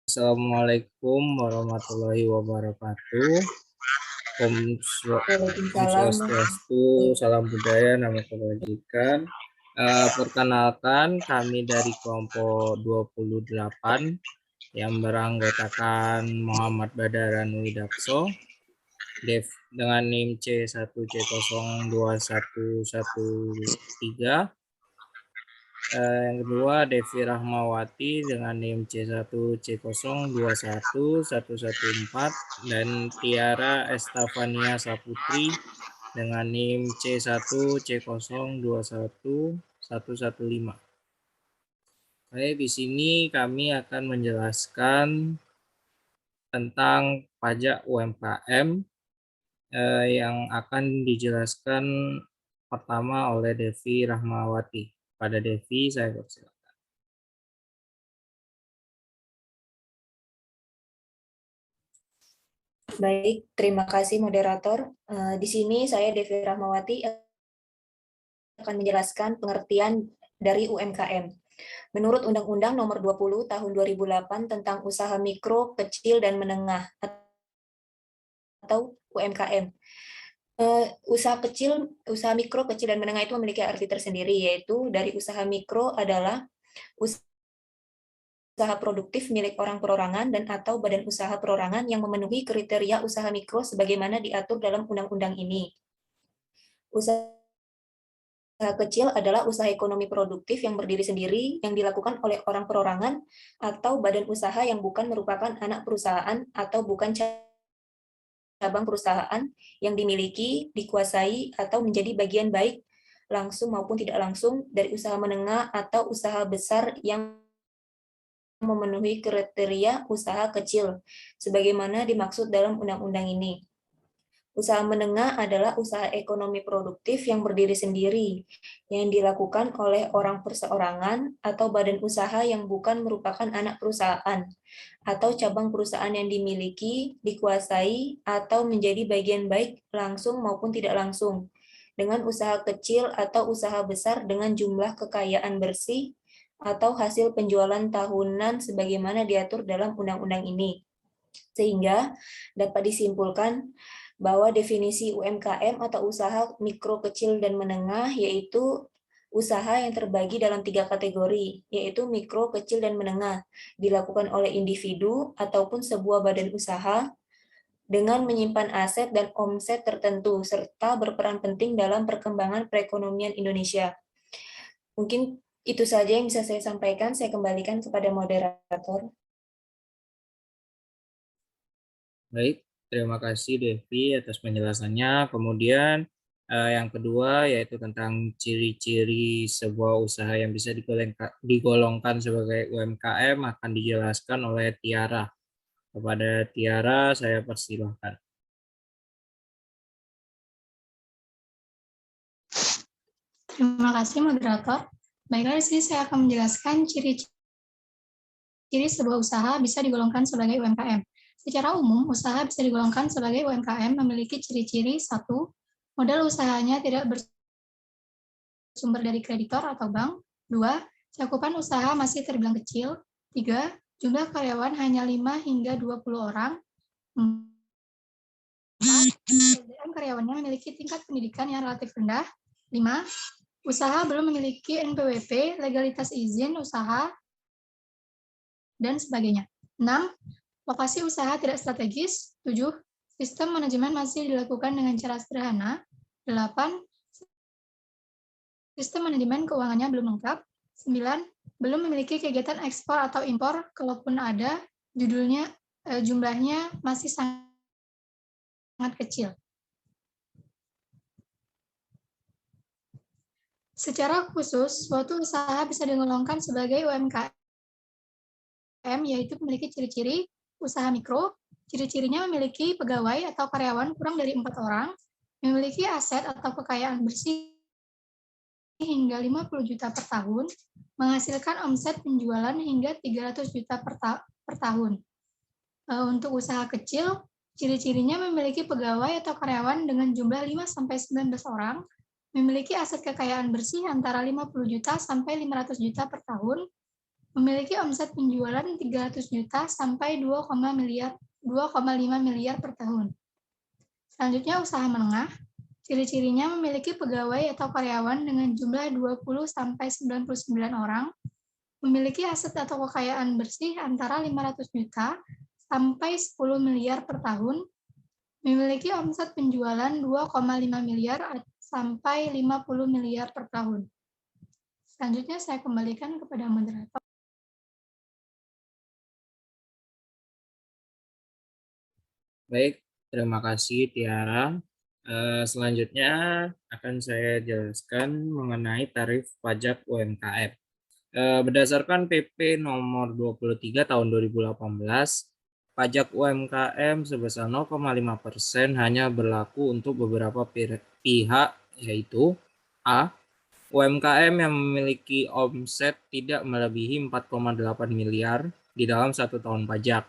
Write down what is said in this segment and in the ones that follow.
Assalamualaikum warahmatullahi wabarakatuh. Om Waalaikumsalam. Swastiastu, salam budaya, namo kebajikan. Perkenalkan, kami dari kelompok 28 yang beranggotakan Muhammad Badaran Widakso dengan NIM C1C021113. Yang kedua Devi Rahmawati dengan NIM C1C0211114 dan Tiara Estafania Saputri dengan NIM C1C021115. Oke, di sini kami akan menjelaskan tentang pajak UMKM yang akan dijelaskan pertama oleh Devi Rahmawati. Pada Devi, saya persilakan. Baik, terima kasih moderator. Di sini saya Devi Rahmawati akan menjelaskan pengertian dari UMKM. Menurut Undang-Undang Nomor 20 Tahun 2008 tentang Usaha Mikro, Kecil, dan Menengah atau UMKM. Usaha mikro, kecil, dan menengah itu memiliki arti tersendiri, yaitu dari usaha mikro adalah usaha produktif milik orang perorangan dan atau badan usaha perorangan yang memenuhi kriteria usaha mikro sebagaimana diatur dalam undang-undang ini. Usaha kecil adalah usaha ekonomi produktif yang berdiri sendiri yang dilakukan oleh orang perorangan atau badan usaha yang bukan merupakan anak perusahaan atau bukan cabang perusahaan yang dimiliki, dikuasai, atau menjadi bagian baik langsung maupun tidak langsung dari usaha menengah atau usaha besar yang memenuhi kriteria usaha kecil, sebagaimana dimaksud dalam undang-undang ini. Usaha menengah adalah usaha ekonomi produktif yang berdiri sendiri, yang dilakukan oleh orang perseorangan atau badan usaha yang bukan merupakan anak perusahaan, atau cabang perusahaan yang dimiliki, dikuasai, atau menjadi bagian baik langsung maupun tidak langsung, dengan usaha kecil atau usaha besar dengan jumlah kekayaan bersih, atau hasil penjualan tahunan sebagaimana diatur dalam undang-undang ini. Sehingga dapat disimpulkan bahwa definisi UMKM atau usaha mikro, kecil, dan menengah yaitu usaha yang terbagi dalam 3 kategori, yaitu mikro, kecil, dan menengah, dilakukan oleh individu ataupun sebuah badan usaha dengan menyimpan aset dan omset tertentu, serta berperan penting dalam perkembangan perekonomian Indonesia. Mungkin itu saja yang bisa saya sampaikan, saya kembalikan kepada moderator. Baik, terima kasih Devi atas penjelasannya. Kemudian yang kedua yaitu tentang ciri-ciri sebuah usaha yang bisa digolongkan sebagai UMKM akan dijelaskan oleh Tiara. Kepada Tiara saya persilahkan. Terima kasih moderator. Baiklah, di sini saya akan menjelaskan ciri-ciri sebuah usaha bisa digolongkan sebagai UMKM. Secara umum, usaha bisa digolongkan sebagai UMKM memiliki ciri-ciri: 1. Modal usahanya tidak bersumber dari kreditor atau bank. 2. Cakupan usaha masih terbilang kecil. 3. Jumlah karyawan hanya 5 hingga 20 orang. 4. SDM karyawannya memiliki tingkat pendidikan yang relatif rendah. 5. Usaha belum memiliki NPWP, legalitas izin usaha, dan sebagainya. 6. Lokasi usaha tidak strategis. 7. Sistem manajemen masih dilakukan dengan cara sederhana. 8. Sistem manajemen keuangannya belum lengkap. 9. Belum memiliki kegiatan ekspor atau impor, kalaupun ada, jumlahnya masih sangat kecil. Secara khusus, suatu usaha bisa digolongkan sebagai UMKM, yaitu memiliki ciri-ciri usaha mikro. Ciri-cirinya memiliki pegawai atau karyawan kurang dari 4 orang, memiliki aset atau kekayaan bersih hingga 50 juta per tahun, menghasilkan omset penjualan hingga 300 juta per tahun. Untuk usaha kecil, ciri-cirinya memiliki pegawai atau karyawan dengan jumlah 5-19 orang, memiliki aset kekayaan bersih antara 50 juta sampai 500 juta per tahun, memiliki omset penjualan 300 juta sampai 2,5 miliar per tahun. Selanjutnya usaha menengah. Ciri-cirinya memiliki pegawai atau karyawan dengan jumlah 20 sampai 99 orang, memiliki aset atau kekayaan bersih antara 500 juta sampai 10 miliar per tahun, memiliki omset penjualan 2,5 miliar sampai 50 miliar per tahun. Selanjutnya saya kembalikan kepada moderator. Baik, terima kasih Tiara. Selanjutnya akan saya jelaskan mengenai tarif pajak UMKM. Berdasarkan PP nomor 23 tahun 2018, pajak UMKM sebesar 0,5% hanya berlaku untuk beberapa pihak, yaitu A. UMKM yang memiliki omset tidak melebihi 4,8 miliar di dalam 1 tahun pajak.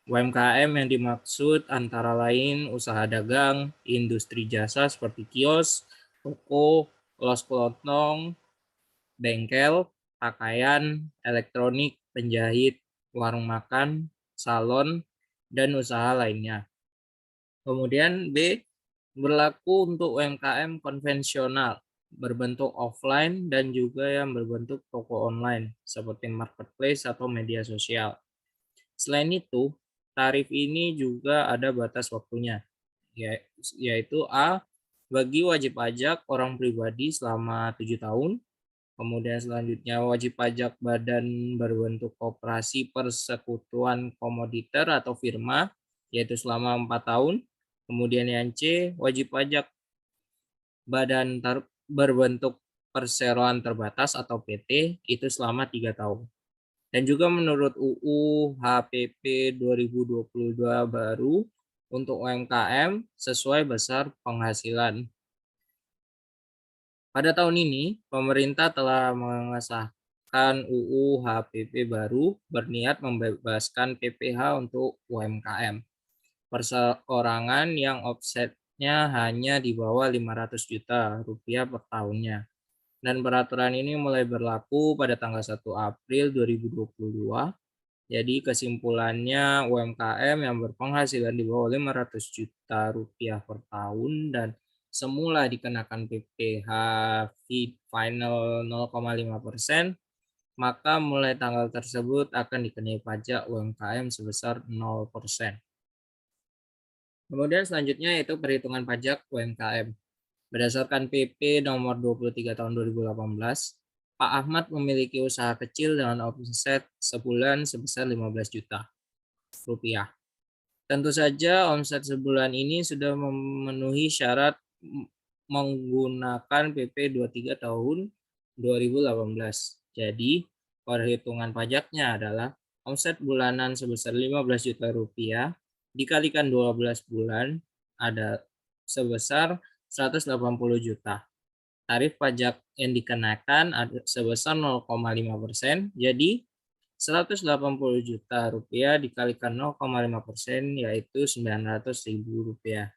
UMKM yang dimaksud antara lain usaha dagang, industri jasa seperti kios, toko, los kelontong, bengkel, pakaian, elektronik, penjahit, warung makan, salon, dan usaha lainnya. Kemudian B, berlaku untuk UMKM konvensional, berbentuk offline dan juga yang berbentuk toko online, seperti marketplace atau media sosial. Selain itu, tarif ini juga ada batas waktunya, yaitu A, bagi wajib pajak orang pribadi selama 7 tahun, kemudian selanjutnya wajib pajak badan berbentuk koperasi persekutuan komoditer atau firma, yaitu selama 4 tahun, kemudian yang C, wajib pajak badan berbentuk perseroan terbatas atau PT, itu selama 3 tahun. Dan juga menurut UU HPP 2022 baru untuk UMKM sesuai besar penghasilan. Pada tahun ini, pemerintah telah mengesahkan UU HPP baru berniat membebaskan PPh untuk UMKM. Perseorangan yang offsetnya hanya di bawah 500 juta rupiah per tahunnya. Dan peraturan ini mulai berlaku pada tanggal 1 April 2022. Jadi kesimpulannya UMKM yang berpenghasilan di bawah 500 juta rupiah per tahun dan semula dikenakan PPh final 0,5%, maka mulai tanggal tersebut akan dikenai pajak UMKM sebesar 0%. Kemudian selanjutnya yaitu perhitungan pajak UMKM. Berdasarkan PP nomor 23 tahun 2018, Pak Ahmad memiliki usaha kecil dengan omset sebulan sebesar 15 juta rupiah. Tentu saja omset sebulan ini sudah memenuhi syarat menggunakan PP 23 tahun 2018. Jadi, perhitungan pajaknya adalah omset bulanan sebesar 15 juta rupiah dikalikan 12 bulan ada sebesar 180 juta. Tarif pajak yang dikenakan sebesar 0,5%, jadi 180 juta rupiah dikalikan 0,5% yaitu 900.000 rupiah.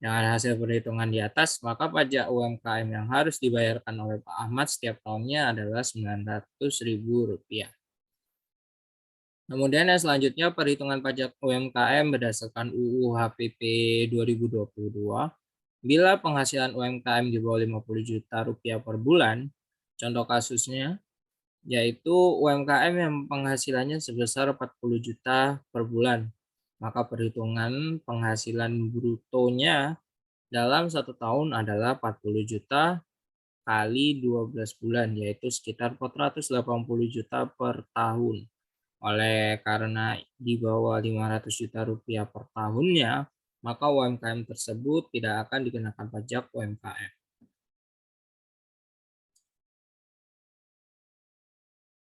Dengan hasil perhitungan di atas, maka pajak UMKM yang harus dibayarkan oleh Pak Ahmad setiap tahunnya adalah 900.000 rupiah. Kemudian yang selanjutnya perhitungan pajak UMKM berdasarkan UU HPP 2022. Bila penghasilan UMKM di bawah 50 juta rupiah per bulan, contoh kasusnya yaitu UMKM yang penghasilannya sebesar 40 juta per bulan, maka perhitungan penghasilan brutonya dalam 1 tahun adalah 40 juta kali 12 bulan, yaitu sekitar 480 juta per tahun. Oleh karena di bawah 500 juta rupiah per tahunnya, maka UMKM tersebut tidak akan dikenakan pajak UMKM.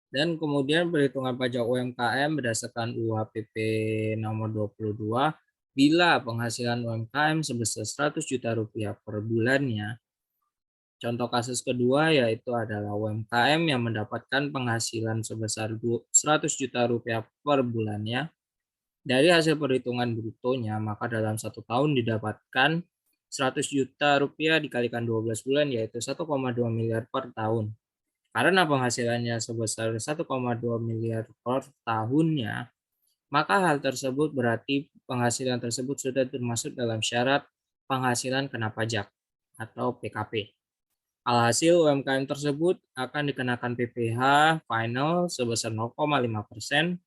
Dan kemudian perhitungan pajak UMKM berdasarkan UU HPP nomor 22, bila penghasilan UMKM sebesar 100 juta rupiah per bulannya. Contoh kasus kedua yaitu adalah UMKM yang mendapatkan penghasilan sebesar 100 juta rupiah per bulannya. Dari hasil perhitungan brutonya, maka dalam 1 tahun didapatkan 100 juta rupiah dikalikan 12 bulan yaitu 1,2 miliar per tahun. Karena penghasilannya sebesar 1,2 miliar per tahunnya, maka hal tersebut berarti penghasilan tersebut sudah termasuk dalam syarat penghasilan kena pajak atau PKP. Alhasil UMKM tersebut akan dikenakan PPh final sebesar 0,5%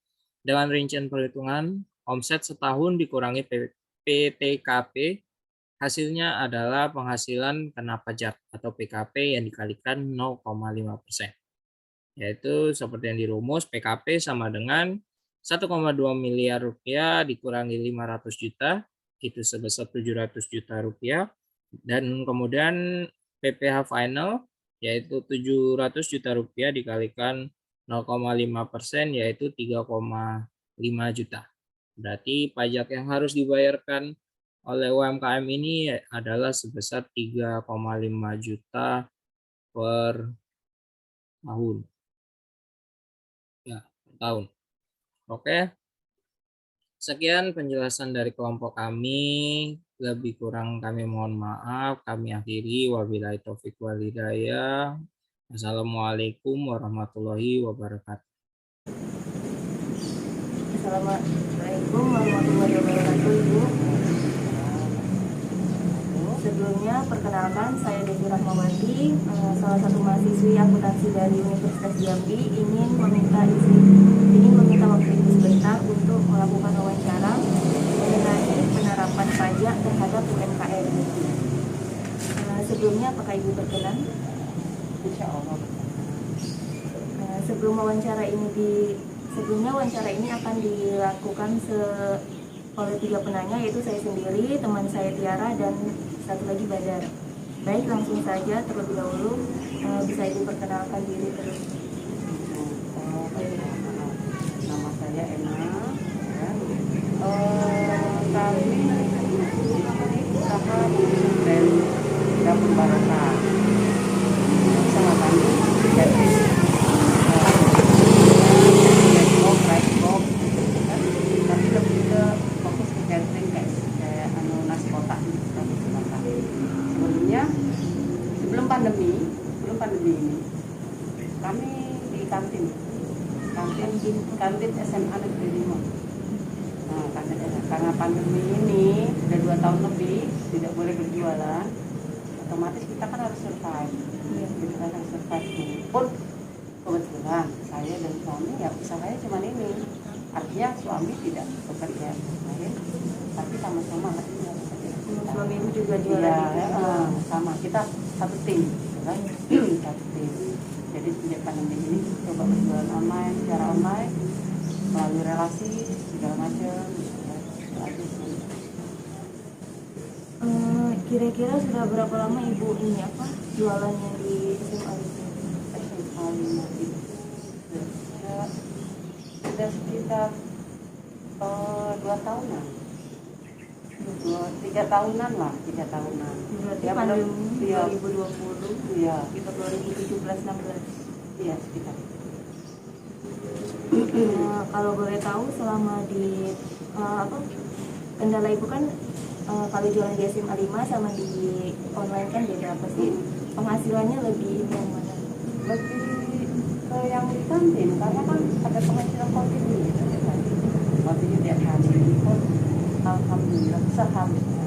dengan rincian perhitungan omset setahun dikurangi PTKP, hasilnya adalah penghasilan kena pajak atau PKP yang dikalikan 0,5%. Yaitu seperti yang dirumus, PKP sama dengan 1,2 miliar rupiah dikurangi 500 juta, itu sebesar 700 juta rupiah. Dan kemudian PPh final yaitu 700 juta rupiah dikalikan 0,5% yaitu 3,5 juta. Berarti pajak yang harus dibayarkan oleh UMKM ini adalah sebesar 3,5 juta per tahun. Ya, per tahun. Oke. Sekian penjelasan dari kelompok kami. Lebih kurang kami mohon maaf. Kami akhiri. Wabillahi taufiq wal hidayah. Assalamualaikum warahmatullahi wabarakatuh. Assalamualaikum warahmatullahi wabarakatuh, Ibu. Sebelumnya, perkenalkan, saya Devi Rahmawati, salah satu mahasiswi akuntansi dari Universitas Jambi, ingin meminta waktu Ibu sebentar untuk melakukan wawancara mengenai penerapan pajak terhadap UMKM. Sebelumnya, apakah Ibu berkenan? Insya Allah. Sebelumnya wawancara ini akan dilakukan oleh 3 penanya, yaitu saya sendiri, teman saya Tiara, dan satu lagi Badar. Baik, langsung saja terlebih dahulu bisa Ibu perkenalkan diri terus. Nama saya Emma. Kami usaha dari dapur barata. Usaha kami catering, tapi lebih ke fokus ke catering kayak nasi kotak gitu. Sebelum pandemi ini kami di kantin SMA Negeri 5. Nah, karena pandemi ini sudah 2 tahun lebih tidak boleh berjualan, otomatis kita kan harus survive. Kita kan harus survive. Pun kebetulan saya dan suami ya usahanya cuma ini. Artinya suami tidak bekerja lain, tapi sama-sama lah ini bekerja. Suami Ibu juga jualan? Iya, sama, kita satu tim, kan? Satu tim. Jadi sejak pandemi ini coba berjualan online, secara online, melalui relasi segala macam. Kira-kira sudah berapa lama Ibu ini jualannya di SMA itu? SMA 5 itu sudah sekitar 2 tahunan. 3 tahunan lah, 3 tahunan. Berarti Ya, pandemi iya. 2020, Iya, sekitar 2017-16. iya sekitar. Kalau boleh tahu selama di kendala Ibu kan kalau jualan di SMA 5 sama di online kan beda, apa sih penghasilannya lebih yang mana? Lebih ke yang di kantin karena kan ada penghasilan kontinu gitu ya tadi. Kontinu tiap hari pun alhamdulillah seharusnya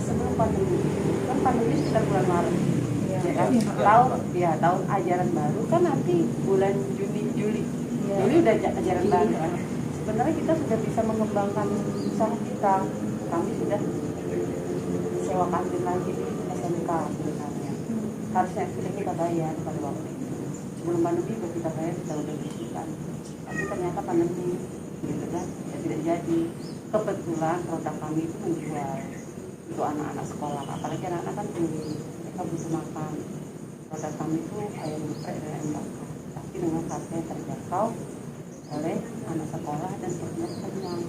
sebelum pandemi kan pandemi sekitar bulan Maret tahun ajaran baru kan nanti bulan Juli ini udah ajaran baru kan. Sebenarnya kita sudah bisa mengembangkan usaha kita. Kami sudah sewa kantin lagi di SMK sebenarnya. Harusnya sudah kita bayar pada waktu itu. Sebelum pandemi sudah kita bayar, kita udah berikan. Tapi ternyata pandemi gitu kan, ya tidak jadi. Kebetulan produk kami itu menjual untuk anak-anak sekolah, apalagi anak-anak kan mereka butuh makan. Produk kami itu ayam geprek dan ayam bakar, tapi dengan harga yang terjangkau oleh anak sekolah dan perutnya kenyang.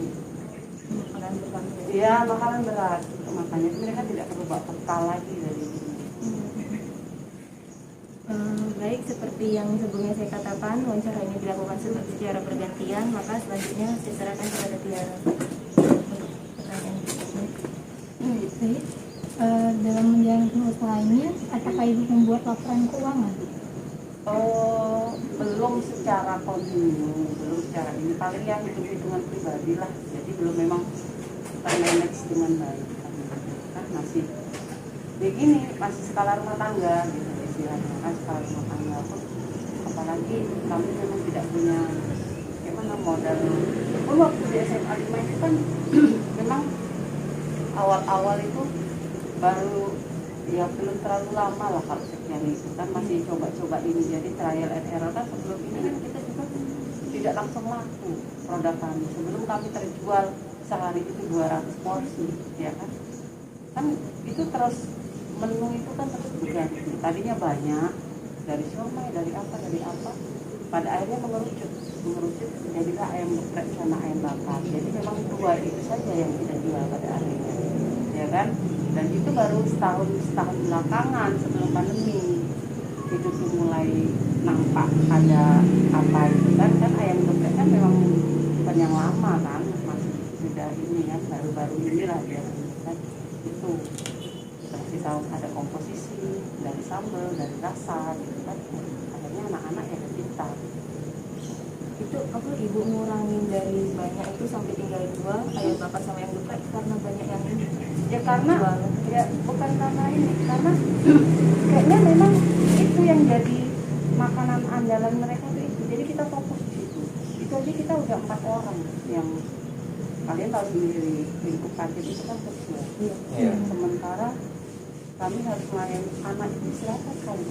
Makanan berat. Iya, makanan berat. Makanya mereka tidak perlu bawa bekal lagi dari ini. Baik, seperti yang sebelumnya saya katakan, wawancara ini dilakukan secara bergantian, maka selanjutnya saya serahkan kepada Tiara untuk pertanyaan berikutnya. Baik. dalam menjalankan usaha ini, apakah Ibu membuat laporan keuangan? Belum secara kontinu, belum secara ini, paling yang hitung-hitungan pribadi lah, jadi belum memang termanage dengan baik kan, masih begini, masih skala rumah tangga gitu istilahnya kan, skala rumah tangga pun apalagi kami memang tidak punya gimana modal pun. Waktu di SMA 5 itu kan memang awal-awal itu baru ya belum terlalu lama lah kalau sekian itu kan, masih coba-coba ini, jadi trial and error kan. Sebelum ini kan kita juga tidak langsung laku produk kami, sebelum kami terjual sehari itu 200 porsi ya kan, kan itu terus menu itu kan terus berganti, tadinya banyak dari siomay, dari apa, pada akhirnya mengerucut jadilah ayam geprek sama ayam bakar. Jadi memang dua itu saja yang kita jual pada akhirnya ya kan, dan itu baru setahun belakangan sebelum pandemi itu tuh mulai nampak ada apa itu kan ayam geprek kan memang bukan yang lama kan, masih sudah ini kan, baru-baru inilah dia kan itu berarti tahu ada komposisi dari sambal, dari rasa gitu kan, akhirnya anak-anak ya kita Itu apa Ibu ngurangin dari banyak itu sampai tinggal 2 ayam bakar sama ayam geprek karena banyak yang ini? ya karena ya bukan karena ini, karena kayaknya memang itu yang jadi makanan andalan mereka tuh itu, jadi kita fokus di situ. Itu aja kita udah 4 orang yang kalian tahu sendiri, lingkup kantin itu kan kecil. Iya. Sementara kami harus melayani anak itu istirahat kali.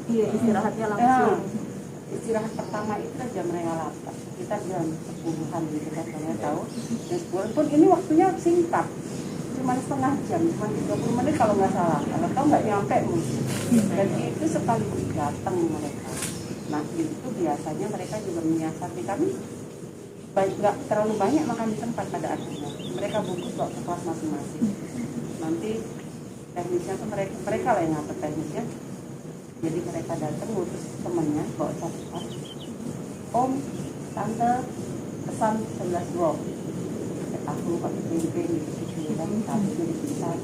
Iya, istirahatnya langsung. Istirahat pertama itu kan jam mereka lapar, kita jam 10-an gitu kan, kalian tahu. Dan 10 pun ini waktunya singkat, cuma setengah jam, cuma 30 menit kalau nggak salah, kalau tahu nggak nyampe mungkin. Dan itu sekaligus datang mereka. Nah itu biasanya mereka juga menyiasati kami, nggak terlalu banyak makan di tempat pada akhirnya. Mereka bungkus bawa ke kelas masing-masing. Nanti teknisnya tuh mereka lah yang ngatur teknisnya. Jadi mereka datang ngurus temennya bawa catatan, om, tante, pesan 11 box, aku pakai piring gitu kan, satunya dipisah.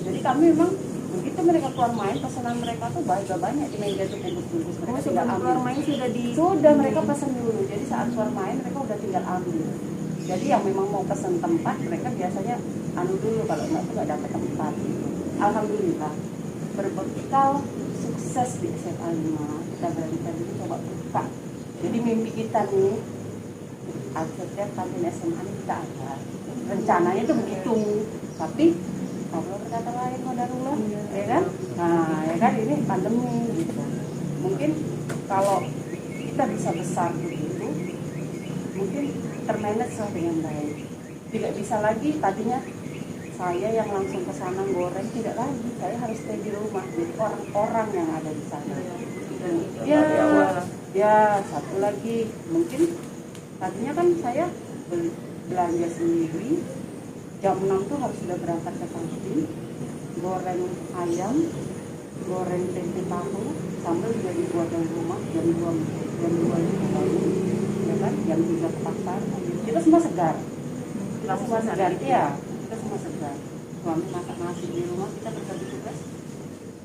Jadi kami memang begitu mereka keluar main, pesanan mereka tuh banyak di meja tuh bungkus-bungkus. Mereka tinggal ambil. Keluar main sudah mereka pesan dulu. Jadi saat keluar main mereka udah tinggal ambil. Jadi yang memang mau pesan tempat mereka biasanya anu dulu, kalau enggak tuh nggak dapat tempat. Gitu. Alhamdulillah berbekal sukses di SMA 5 kita berani dulu coba buka. Jadi mimpi kita nih akhirnya kantin SMA ini kita ada. Rencananya itu begitu, tapi kalau berkata lain qadarullah, ya kan? Nah, ya kan ini pandemi gitu. Mungkin kalau kita bisa besar begitu, mungkin termanage lah dengan baik. Tidak bisa lagi tadinya saya yang langsung ke sana goreng, tidak lagi, saya harus stay di rumah. Jadi orang-orang yang ada di sana. Ya satu lagi mungkin tadinya kan saya belanja sendiri, jam 6 tuh harus sudah berangkat ke kantin, goreng ayam, goreng tempe tahu, sambal juga dibuat dari rumah, jam 2 itu bangun, ya kan, jam 3 ke pasar. Kita semua segar, kita semua segar. Suami masak nasi di rumah, kita berbagi tugas,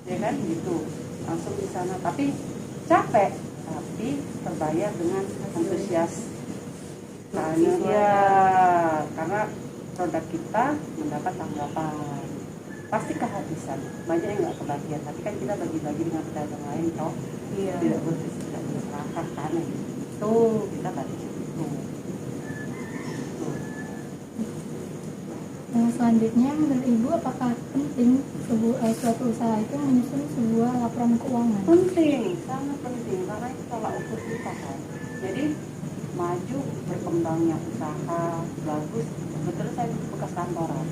ya kan, gitu, langsung di sana. Tapi capek, tapi terbayar dengan antusias. Karena produk kita mendapat tanggapan, pasti kehabisan, banyak yang nggak kebagian, tapi kan kita bagi-bagi dengan pedagang lain, toh tidak berserakah kan, itu kita bagi itu. Nah, selanjutnya menurut Ibu apakah penting suatu usaha itu menyusun sebuah laporan keuangan? Penting, sangat penting, karena itu tolak ukur kita kan. Jadi maju berkembangnya usaha bagus. Kebetulan saya bekas kantoran,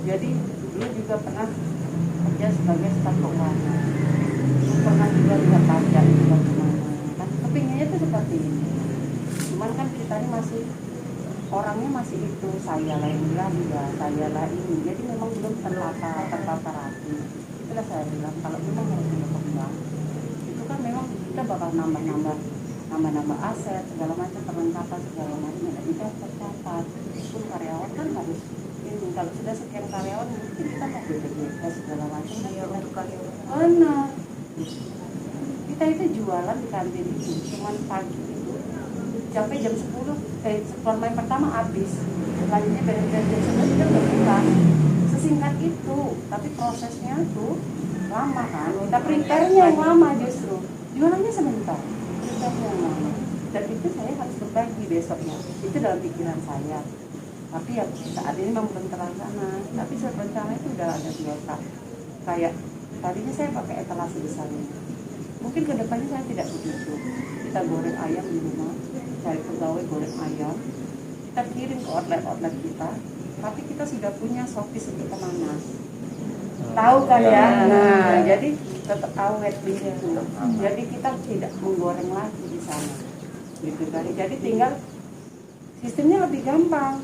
jadi dulu juga pernah kerja sebagai staf keuangan, pernah juga lihat pajak itu bagaimana kan, kepinginnya itu seperti ini. Cuman kan kita ini masih orangnya masih itu, saya lah yang belanja, saya lah ini, jadi memang belum tertata rapi. Itulah saya bilang kalau memang harus berkembang itu kan memang kita bakal nambah aset segala macam, perlengkapan segala macam yang tidak tercatat. Pun karyawan kan harus ini, kalau sudah sekian karyawan mungkin kita mau BPJS segala macam kan Iya, untuk karyawan. benar. Kita itu jualan di kantin itu cuman pagi itu sampai jam 10 setelah main pertama habis, selanjutnya beres-beres jam 11 kita udah pulang. Sesingkat itu, tapi prosesnya tuh lama kan, kita prepare-nya yang lama justru, jualannya sebentar, prepare-nya yang lama. Dan itu saya harus berbagi besoknya, itu dalam pikiran saya. Tapi ya saat ini memang belum terlaksana, tapi rencana itu udah ada biasa. Kayak tadinya saya pakai etalase besar ini. Mungkin kedepannya saya tidak begitu. Kita goreng ayam di rumah, cari pegawai goreng ayam, kita kirim ke outlet-outlet kita, tapi kita sudah punya sopis untuk pemanas. Tahu kan ya? Nah, jadi tetap awet di situ. Jadi kita tidak menggoreng lagi di sana. Gitu kan. Jadi tinggal sistemnya lebih gampang.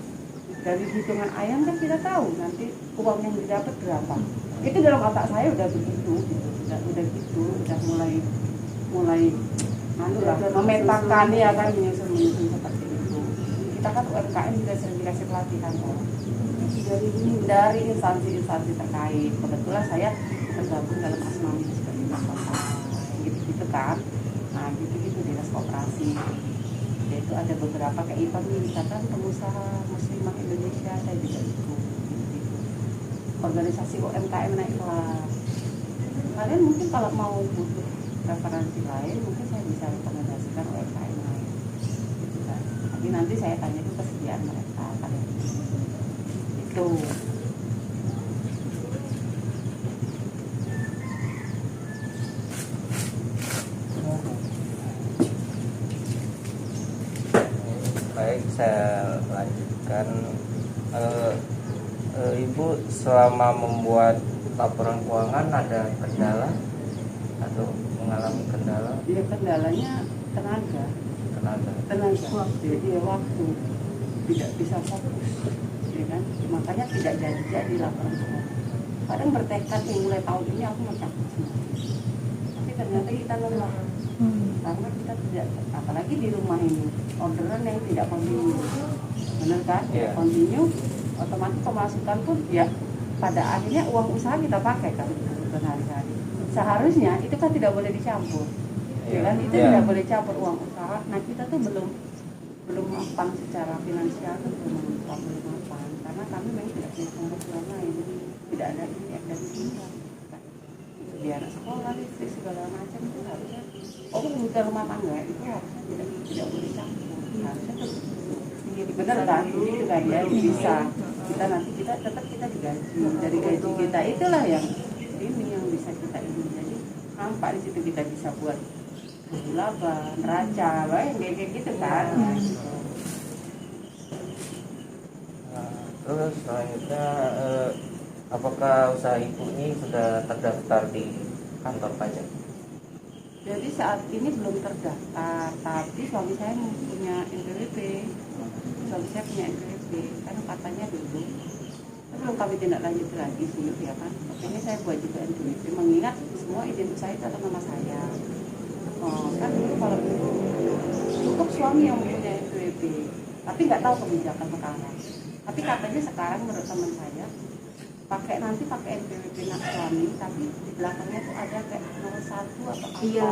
Dari hitungan ayam kan kita tahu nanti uang yang didapat berapa. Itu dalam otak saya udah begitu, gitu. Udah gitu, udah mulai memetakan ya kan, menyusun seperti itu. Kita kan UMKM juga sering dikasih pelatihan kok. Dari instansi-instansi terkait. Kebetulan saya tergabung dalam Asmami sebagai mahkota, gitu-gitu kan. Nah, gitu-gitu dinas koperasi. Yaitu ada beberapa kayak IPAM Ikatan Pengusaha Muslimah Indonesia, saya juga ikut. Gitu. Organisasi UMKM naik kelas. Kalian mungkin kalau mau butuh referensi lain, mungkin saya bisa rekomendasikan UMKM lain. Gitu kan. Tapi nanti saya tanya itu kesediaan mereka kalian. Itu. Baik, saya lanjutkan. Ibu selama membuat laporan keuangan ada kendala atau mengalami kendala? Ya kendalanya tenaga. Jadi waktu tidak bisa fokus, ya kan? Makanya tidak jadi laporan keuangan. Kadang bertekad nih mulai tahun ini aku mau cabut semua, tapi ternyata kita lelah karena kita tidak, apalagi di rumah ini orderan yang tidak kontinu, benar kan? Tidak kontinu, otomatis pemasukan pun ya pada akhirnya uang usaha kita pakai kan sehari-hari. Seharusnya itu kan tidak boleh dicampur, ya kan? Itu tidak boleh campur uang usaha. Nah kita tuh belum mapan secara finansial, tuh belum mapan karena kami memang tidak punya penghasilan lain, tidak ada ini dan ini. Biar sekolah, listrik segala macam itu harusnya. Kebutuhan rumah tangga itu harusnya tidak boleh campur. Harusnya tuh sendiri, benar kan? Itu kan ya bisa. Kita tetap kita digaji dari gaji kita, itulah yang ini yang bisa kita ini. Jadi nampak di situ kita bisa buat laba, neraca, kayak gitu kan. Terus selanjutnya, apakah usaha ibu ini sudah terdaftar di kantor pajak? Jadi saat ini belum terdaftar, tapi suami saya punya NPWP. Suami saya punya NPWP, kan katanya dulu. Tapi belum kami tindak lanjut lagi sih, ya kan. Makanya saya buat juga NPWP, mengingat semua izin usaha itu atas nama saya. Kan dulu kalau cukup suami yang mempunyai NPWP, tapi nggak tahu kebijakan sekarang. Tapi katanya sekarang menurut teman saya, pakai NPWP nak suami, tapi di belakangnya tuh ada kayak nomor 1 atau apa. Iya,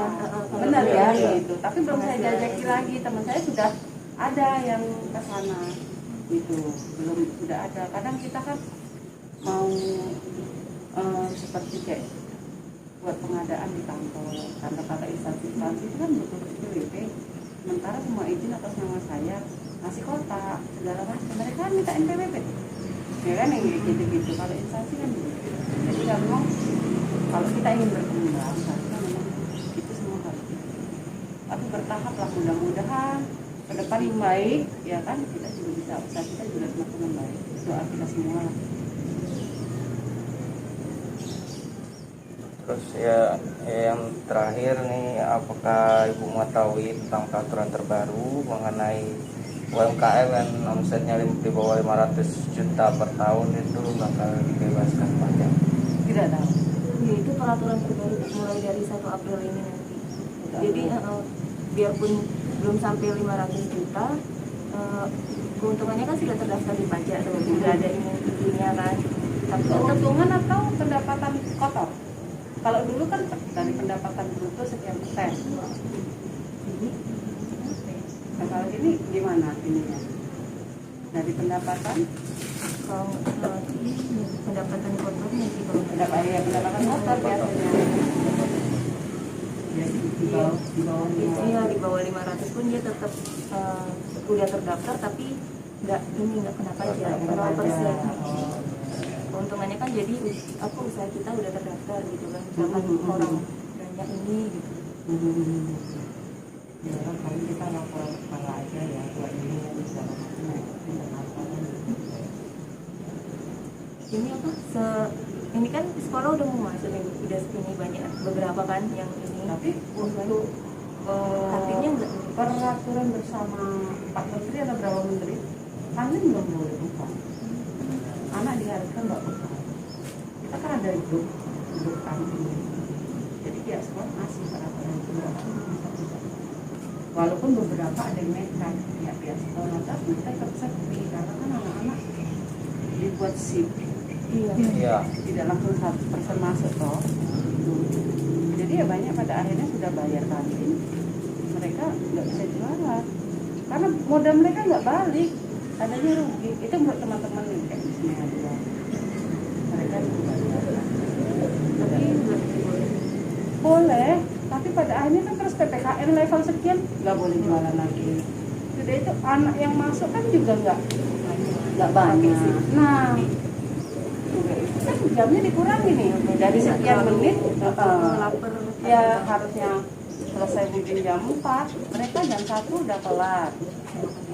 benar ya gitu. Tapi belum saya jajaki lagi, teman saya sudah ada yang ke sana gitu, belum sudah ada. Kadang kita kan mau seperti kayak buat pengadaan di kantor instansi itu kan butuh NPWP. Sementara semua izin atas nama saya, ngasih kotak segala macam, mereka minta NPWP. Ya kan yang gitu-gitu. Kalau instansi kan gitu. Jadi memang kalau kita ingin berkembang, harusnya memang itu semua harus gitu. Tapi bertahap lah, mudah-mudahan ke depan yang baik, ya kan, kita juga bisa, usaha kita juga semakin membaik. Doa kita semua lah. Terus ya yang terakhir nih, apakah ibu mengetahui tentang peraturan terbaru mengenai UMKM yang omsetnya di bawah 500 juta per tahun itu bakal dibebaskan pajak? Tidak tahu. Ya, itu peraturan terbaru mulai dari 1 April ini nanti. Jadi biarpun belum sampai 500 juta, keuntungannya kan sudah terdaftar di pajak, sudah ada izinnya kan. keuntungan atau pendapatan kotor? Kalau dulu kan dari pendapatan bruto sekian persen. Nah, kalau ini gimana ininya? Dari pendapatan? Kalau ini pendapatan kotornya sih kalau Pendapatan kotor biasanya. Iya, di bawah 500 pun dia tetap udah terdaftar, tapi nggak kena pajak 0%. Keuntungannya kan jadi usaha kita udah terdaftar gitu kan, misalkan orang banyak ini gitu. Ya kalau kita lapor kepala aja ya, buat ini yang bisa Ini apa? Ini kan sekolah udah mau masuk nih, udah ini banyak beberapa kan yang ini. Tapi untuk artinya enggak peraturan bersama Pak Menteri atau berapa menteri, kami belum boleh buka. Anak diharuskan nggak buka. Kita kan ada grup kantin. Jadi pihak sekolah masih peraturan itu nggak bisa buka. Walaupun beberapa ada yang nekat, pihak sekolah, tapi mereka sepi karena kan anak-anak dibuat sip. Iya. Tidak langsung 100% masuk toh. Jadi ya banyak pada akhirnya sudah bayar kantin, mereka nggak bisa jualan karena modal mereka nggak balik, adanya rugi. Itu menurut teman-teman nih kayak di sini ada mereka juga tapi boleh, tapi pada akhirnya kan terus PPKM level sekian nggak boleh jualan lagi. Sudah itu anak yang masuk kan juga nggak banyak. Nah kan jamnya dikurangi nih dari sekian menit ya harusnya selesai mungkin jam 4, mereka jam 1 udah kelar.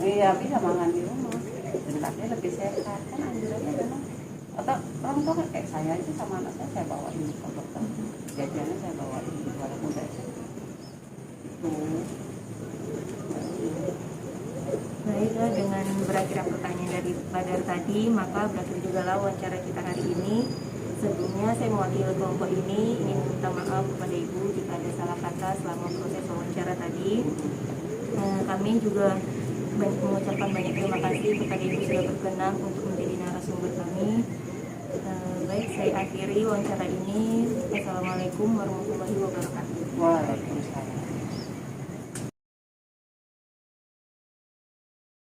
Iya bisa makan di rumah, tempatnya lebih sehat kan anjurannya memang. Atau orang tua kan kayak saya itu sama anak saya bawain ke dokter, jajannya saya bawain walaupun saya itu. Baiklah, dengan berakhir pertanyaan dari Badar tadi, maka berakhir juga lah wawancara kita hari ini. Sebelumnya saya mewakili kelompok ini ingin minta maaf kepada Ibu jika ada salah kata selama proses wawancara tadi. Kami juga mengucapkan banyak terima kasih kepada Ibu sudah berkenan untuk menjadi narasumber kami. Baik, saya akhiri wawancara ini. Assalamualaikum warahmatullahi wabarakatuh. Waalaikumsalam.